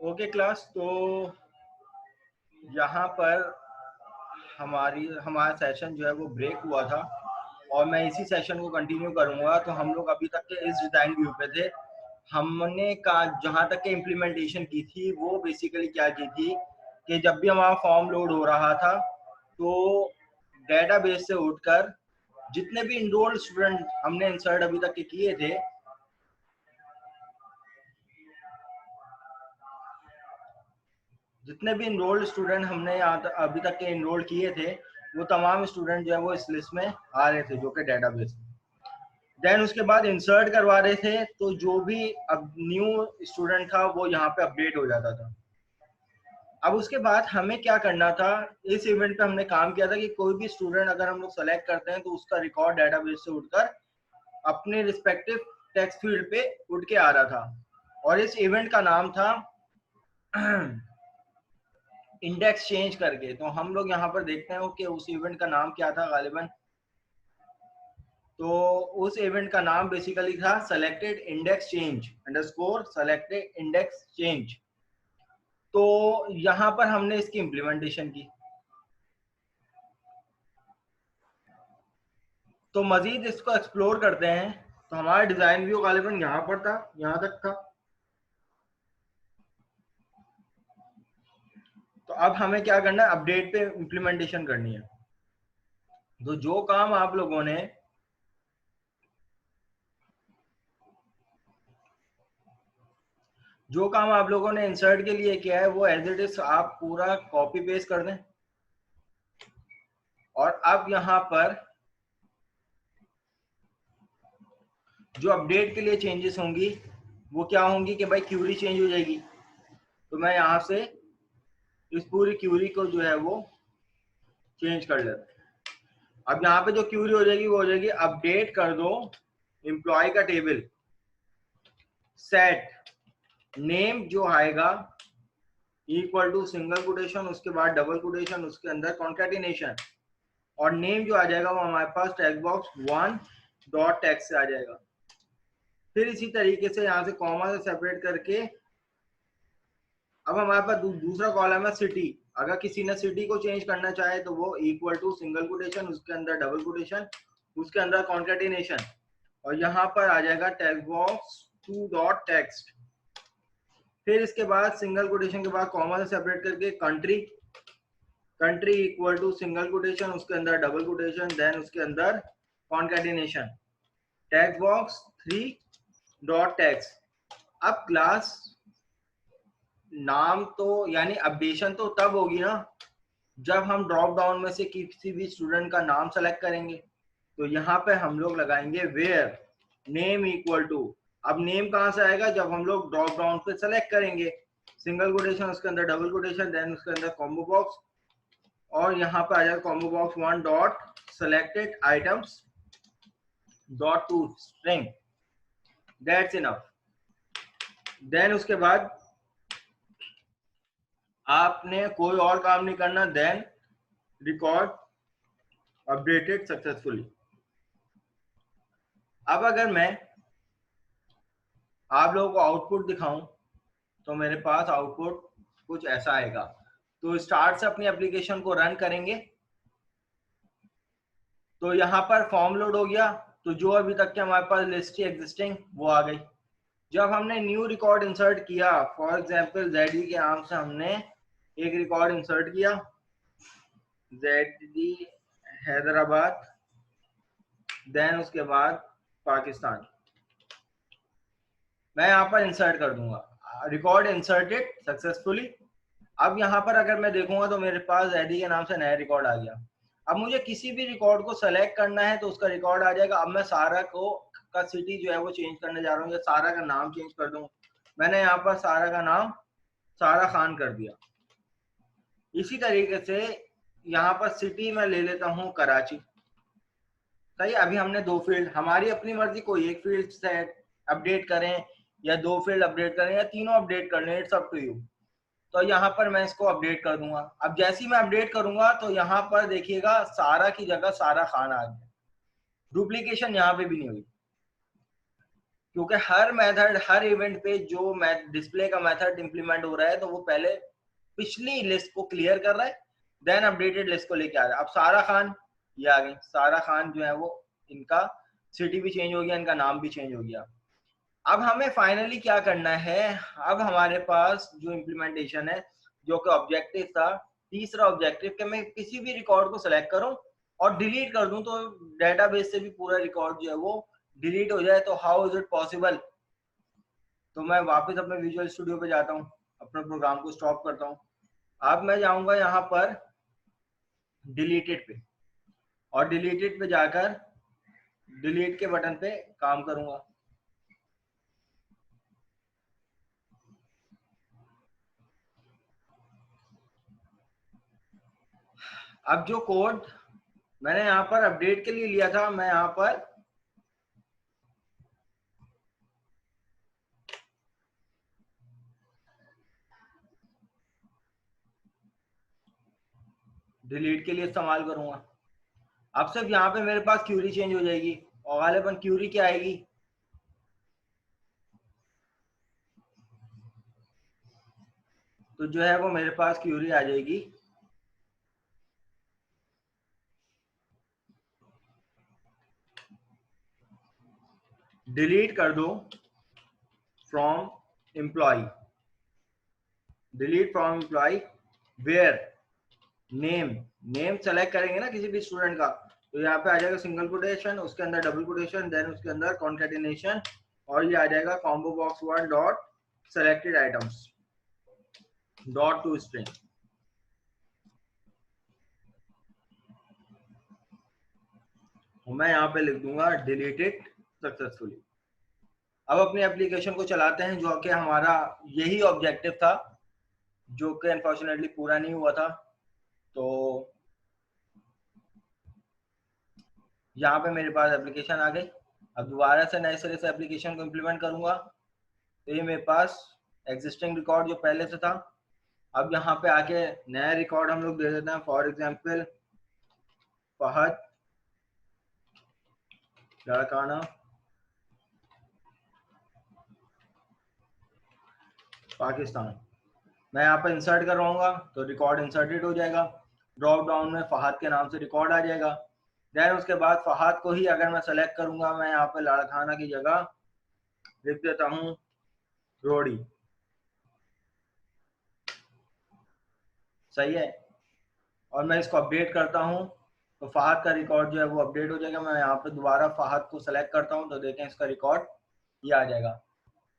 Okay class, तो यहाँ पर हमारा सेशन जो है वो ब्रेक हुआ था और मैं इसी सेशन को कंटिन्यू करूँगा। तो हम लोग अभी तक के इस डिज़ाइन व्यू पे थे। हमने जहाँ तक के इम्प्लीमेंटेशन की थी वो बेसिकली क्या की थी कि जब भी हमारा फॉर्म लोड हो रहा था तो डेटाबेस से उठकर जितने भी इनरोल्ड स्टूडेंट हमने इंसर्ट अभी तक के किए थे, जितने भी इनरोल्ड स्टूडेंट हमने अभी तक के इनरोल किए थे, वो तमाम स्टूडेंट जो है वो इस लिस्ट में आ रहे थे जो कि डेटाबेस। देन उसके बाद इंसर्ट करवा रहे थे, तो जो भी अब न्यू स्टूडेंट था वो यहाँ पे अपडेट हो जाता था। अब उसके बाद हमें क्या करना था, इस इवेंट पे हमने काम किया था कि कोई भी स्टूडेंट अगर हम लोग सेलेक्ट करते हैं तो उसका रिकॉर्ड डेटाबेस से उठकर अपने रिस्पेक्टिव टेक्स्ट फील्ड पे उठ के आ रहा था। और इस इवेंट का नाम था इंडेक्स चेंज करके। तो हम लोग यहाँ पर देखते हैं कि उस इवेंट का नाम क्या था गालिबन। तो उस इवेंट का नाम बेसिकली था selected index change underscore selected index change. तो यहाँ पर हमने इसकी इम्प्लीमेंटेशन की। तो मजीद इसको एक्सप्लोर करते हैं। तो हमारा डिजाइन व्यू गालिबन यहाँ पर था, यहाँ तक था। तो अब हमें क्या करना है, अपडेट पे इम्प्लीमेंटेशन करनी है। तो जो काम आप लोगों ने इंसर्ट के लिए किया है वो एज इट इज आप पूरा कॉपी पेस्ट कर दें। और अब यहाँ पर जो अपडेट के लिए चेंजेस होंगी वो क्या होंगी कि भाई क्यूरी चेंज हो जाएगी। तो मैं यहाँ से इस पूरी क्यूरी को जो है वो चेंज कर लेता। अब यहाँ पे जो क्यूरी हो जाएगी वो हो जाएगी अपडेट कर दो एम्प्लॉय का टेबल, सेट नेम जो आएगा इक्वल टू सिंगल कोटेशन, उसके बाद डबल कोटेशन, उसके अंदर कॉन्कैटिनेशन, और नेम जो आ जाएगा वो हमारे पास टेक्स्ट बॉक्स 1 डॉट टेक्स्ट से आ जाएगा। फिर इसी तरीके से यहाँ से कॉमा से सेपरेट करके अब हमारे पास दूसरा कॉलम है सिटी। अगर किसी ने सिटी को चेंज करना चाहे तो वो इक्वल टू सिंगल कोटेशन, उसके अंदर डबल कोटेशन, उसके अंदर कॉन्कैटिनेशन, और यहाँ पर आ जाएगा टेक्स्ट बॉक्स 2 डॉट टेक्स्ट। फिर इसके बाद सिंगल कोटेशन के बाद कॉमा से सेपरेट करके country equal to single quotation, उसके अंदर डबल कोटेशन, देन उसके अंदर concatenation, text box 3 dot text. अब क्लास नाम तो यानी अपडेशन तो तब होगी ना जब हम ड्रॉप डाउन में से किसी भी स्टूडेंट का नाम सेलेक्ट करेंगे। तो यहाँ पे हम लोग लगाएंगे वेयर नेम इक्वल टू। अब नेम कहाँ से आएगा, जब हम लोग ड्रॉप डाउन पे सेलेक्ट करेंगे, सिंगल कोटेशन, उसके अंदर डबल कोटेशन, देन उसके अंदर कॉम्बो बॉक्स, और यहाँ पे आ जाएगा combo box 1 dot selected items dot to string. That's enough. Then उसके बाद आपने कोई और काम नहीं करना। Then record updated successfully. अब अगर मैं आप लोगों को आउटपुट दिखाऊं तो मेरे पास आउटपुट कुछ ऐसा आएगा। तो स्टार्ट से अपनी एप्लीकेशन को रन करेंगे। तो यहाँ पर फॉर्म लोड हो गया। तो जो अभी तक के हमारे पास लिस्ट एग्जिस्टिंग वो आ गई। जब हमने न्यू रिकॉर्ड इंसर्ट किया, फॉर एग्जांपल जेडी के नाम से हमने एक रिकॉर्ड इंसर्ट किया, जेडी हैदराबाद, देन उसके बाद पाकिस्तान, मैं यहाँ पर इंसर्ट कर दूंगा रिकॉर्ड इंसर्टेड सक्सेसफुली। अब यहाँ पर अगर मैं देखूंगा तो मेरे पास जेडी के नाम से नया रिकॉर्ड आ गया। अब मुझे किसी भी रिकॉर्ड को सेलेक्ट करना है तो उसका रिकॉर्ड आ जाएगा। अब मैं सारा का सिटी जो है वो चेंज करने जा रहा हूँ, या सारा का नाम चेंज कर दूँ। मैंने यहाँ पर सारा का नाम सारा खान कर दिया। इसी तरीके से यहाँ पर सिटी में ले लेता हूँ कराची। सही, अभी हमने दो फील्ड, हमारी अपनी मर्जी, कोई एक फील्ड से अपडेट करें या दो फील्ड अपडेट करें या तीनों अपडेट कर लें, इट्स अप टू यू। तो यहाँ पर मैं इसको अपडेट कर दूंगा। अब जैसे ही मैं अपडेट करूंगा तो यहाँ पर देखिएगा सारा की जगह सारा खान आ गया, डुप्लीकेशन यहाँ पे भी नहीं हुई। क्योंकि हर मेथड, हर इवेंट पे जो डिस्प्ले का मेथड इंप्लीमेंट हो रहा है, तो वो पहले पिछली लिस्ट को क्लियर कर रहा है, देन अपडेटेड लिस्ट को लेके आ रहा है। अब सारा खान ये आ गई, सारा खान जो है वो, इनका सिटी भी चेंज हो गया, इनका नाम भी चेंज हो गया। अब हमें फाइनली क्या करना है, अब हमारे पास जो इम्प्लीमेंटेशन है, जो कि ऑब्जेक्टिव था, तीसरा ऑब्जेक्टिव, कि मैं किसी भी रिकॉर्ड को सिलेक्ट करूं और डिलीट कर दूं, तो डेटाबेस से भी पूरा रिकॉर्ड जो है वो डिलीट हो जाए। तो हाउ इज इट पॉसिबल? तो मैं वापस अपने विजुअल स्टूडियो पे जाता हूँ, अपने प्रोग्राम को स्टॉप करता हूँ। अब मैं जाऊंगा यहाँ पर डिलीटेड पे, और डिलीटेड पे जाकर डिलीट के बटन पे काम करूंगा। अब जो कोड मैंने यहाँ पर अपडेट के लिए लिया था, मैं यहाँ पर डिलीट के लिए इस्तेमाल करूंगा। अब सिर्फ यहाँ पे मेरे पास क्यूरी चेंज हो जाएगी, और गालिबन क्यूरी क्या आएगी, तो जो है वो मेरे पास क्यूरी आ जाएगी, डिलीट कर दो from employ, delete from employ where name, name select करेंगे ना किसी भी स्टूडेंट का, तो यहाँ पे आ जाएगा सिंगल कोटेशन, उसके अंदर डबल कोटेशन, देन उसके अंदर कॉन्केटिनेशन, और ये आ जाएगा combo box one dot selected items dot to string. मैं यहाँ पे लिख दूंगा डिलीटेड सक्सेसफुली। अब अपनी एप्लीकेशन को चलाते हैं, जो कि हमारा यही ऑब्जेक्टिव था, जो कि अनफॉर्चुनेटली पूरा नहीं हुआ था। तो यहाँ पे मेरे पास एप्लीकेशन आ गई। अब दोबारा से नए सिरे से एप्लीकेशन को इम्प्लीमेंट करूंगा, तो ये मेरे पास एग्जिस्टिंग रिकॉर्ड जो पहले से था। अब यहाँ पे आके नया रिकॉर्ड हम लोग दे देते हैं, फॉर एग्जाम्पल फहद लड़काना पाकिस्तान। मैं यहाँ पर इंसर्ट करवाऊंगा, तो रिकॉर्ड इंसर्टेड हो जाएगा, ड्रॉप डाउन में फहद के नाम से रिकॉर्ड आ जाएगा। देन उसके बाद फहद को ही अगर मैं सेलेक्ट करूंगा, मैं यहाँ पे लाड़खाना की जगह लिख देता हूँ रोड़ी, सही है। और मैं इसको अपडेट करता हूँ, तो फहद का रिकॉर्ड जो है वो अपडेट हो जाएगा। मैं यहाँ पे दोबारा फहद को सेलेक्ट करता हूँ, तो देखें इसका रिकॉर्ड ये आ जाएगा।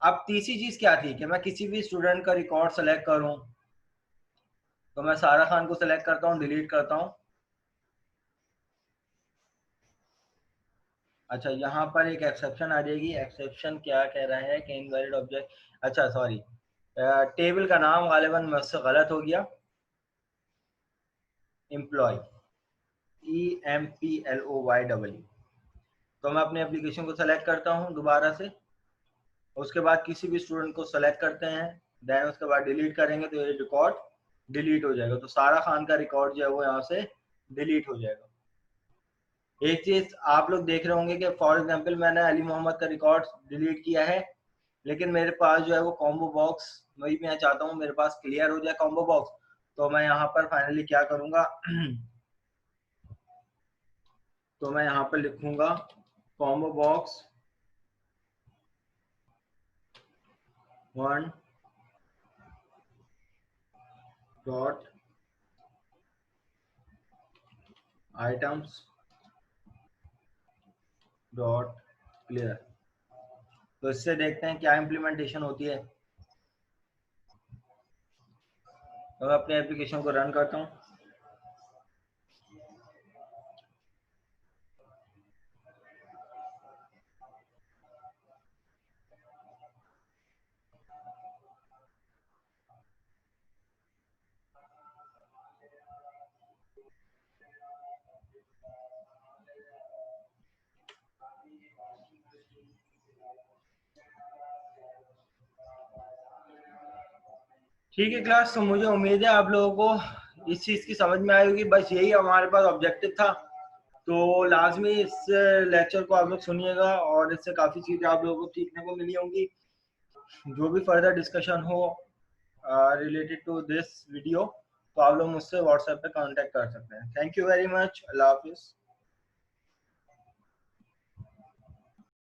अब तीसरी चीज क्या थी, कि मैं किसी भी स्टूडेंट का रिकॉर्ड सेलेक्ट करूँ, तो मैं सारा खान को सेलेक्ट करता हूँ, डिलीट करता हूँ। अच्छा, यहाँ पर एक एक्सेप्शन आ जाएगी। एक्सेप्शन क्या कह रहा है कि इनवैलिड ऑब्जेक्ट, अच्छा सॉरी, टेबल का नाम गालिबन मुझसे गलत हो गया, एम्प्लॉय, EMPLOY। तो मैं अपनी एप्लीकेशन को सेलेक्ट करता हूँ दोबारा से, उसके बाद किसी भी स्टूडेंट को सेलेक्ट करते हैं, देन उसके बाद डिलीट करेंगे, तो ये रिकॉर्ड डिलीट हो जाएगा। तो सारा खान का रिकॉर्ड जो है वो यहाँ से डिलीट हो जाएगा। एक चीज आप लोग देख रहे होंगे कि फॉर एग्जांपल मैंने अली मोहम्मद का रिकॉर्ड डिलीट किया है, लेकिन मेरे पास जो है वो कॉम्बो बॉक्स, वही मैं चाहता हूँ मेरे पास क्लियर हो जाए कॉम्बो बॉक्स। तो मैं यहाँ पर फाइनली क्या करूंगा तो मैं यहाँ पर लिखूंगा combo box one dot items dot clear. तो इससे देखते हैं क्या इम्प्लीमेंटेशन होती है। तो मैं अपने एप्लीकेशन को रन करता हूँ। ठीक है क्लास, तो मुझे उम्मीद है आप लोगों को इस चीज की समझ में आई होगी। बस यही हमारे पास ऑब्जेक्टिव था। तो लाजमी इस लेक्चर को आप लोग सुनिएगा और इससे काफ़ी चीज़ें आप लोगों को सीखने को मिली होंगी। जो भी फर्दर डिस्कशन हो रिलेटेड टू दिस वीडियो तो आप लोग मुझसे व्हाट्सएप पे कांटेक्ट कर सकते हैं। Thank you very much. अल्लाह हाफिज़।